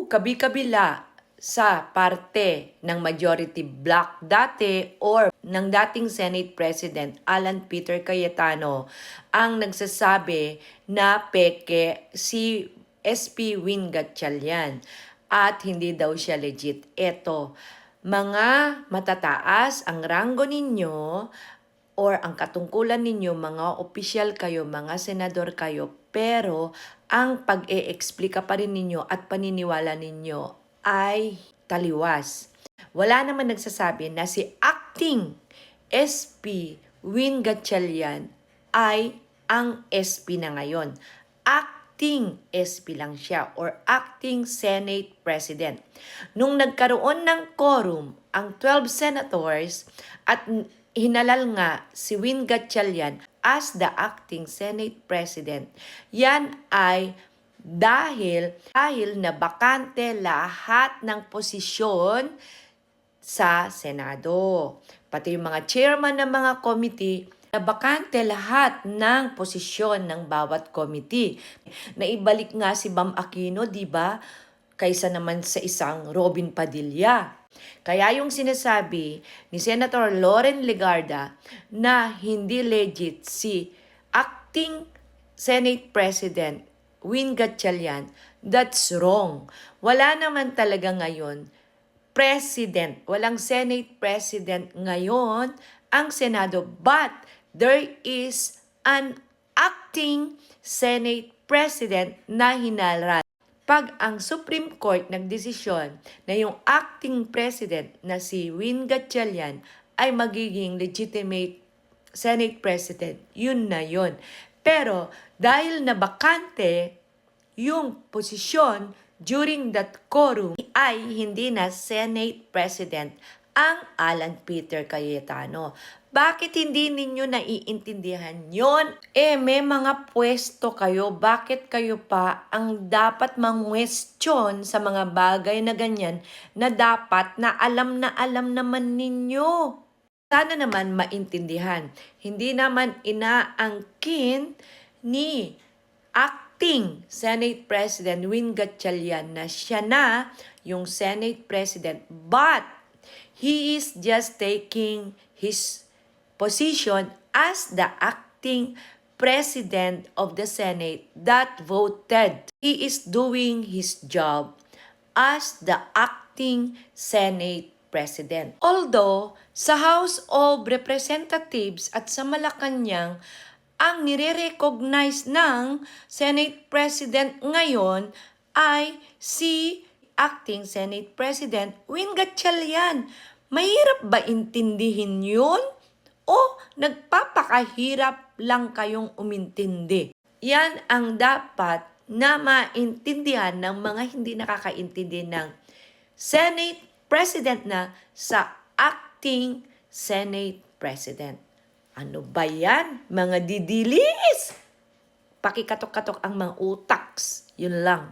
kabi-kabila sa parte ng majority bloc dati or ng dating Senate President Alan Peter Cayetano ang nagsasabi na peke si SP Win Gatchalian at hindi daw siya legit. Eto, mga matataas ang ranggo ninyo or ang katungkulan ninyo, mga opisyal kayo, mga senador kayo, pero ang pag-e-explika pa rin ninyo at paniniwala ninyo ay taliwas. Wala naman nagsasabi na si acting SP Win Gatchalian ay ang SP na ngayon. Acting SP lang siya or acting Senate President. Nung nagkaroon ng quorum ang 12 senators at hinalal nga si Win Gatchalian as the acting Senate President, yan ay dahil na bakante lahat ng posisyon sa Senado. Pati yung mga chairman ng mga committee, na bakante lahat ng posisyon ng bawat committee. Naibalik nga si Bam Aquino, di ba? Kaysa naman sa isang Robin Padilla. Kaya yung sinasabi ni Senator Loren Legarda na hindi legit si acting Senate President Win Gatchalian, that's wrong. Wala naman talaga ngayon president, walang Senate President ngayon ang Senado, but there is an acting Senate President na hinaral. Pag ang Supreme Court nagdesisyon na yung acting president na si Win Gatchalian ay magiging legitimate Senate President, yun na yun. Pero dahil na bakante yung posisyon during that quorum ay hindi na Senate President ang Alan Peter Cayetano. Bakit hindi ninyo naiintindihan yon? May mga pwesto kayo. Bakit kayo pa ang dapat mangwestiyon sa mga bagay na ganyan na dapat na alam naman ninyo? Sana naman maintindihan. Hindi naman inaangkin ni acting Senate President Win Gatchalian na siya na yung Senate President, but he is just taking his position as the acting President of the Senate that voted. He is doing his job as the acting Senate President. Although, sa House of Representatives at sa Malacanang, ang nire-recognize ng Senate President ngayon ay si acting Senate President Win Gatchalian. Mahirap ba intindihin yun? O nagpapakahirap lang kayong umintindi? Yan ang dapat na maintindihan ng mga hindi nakakaintindi ng Senate President na sa acting Senate President. Ano ba yan? Mga didilis! Pakikatok-katok ang mga utaks. Yun lang.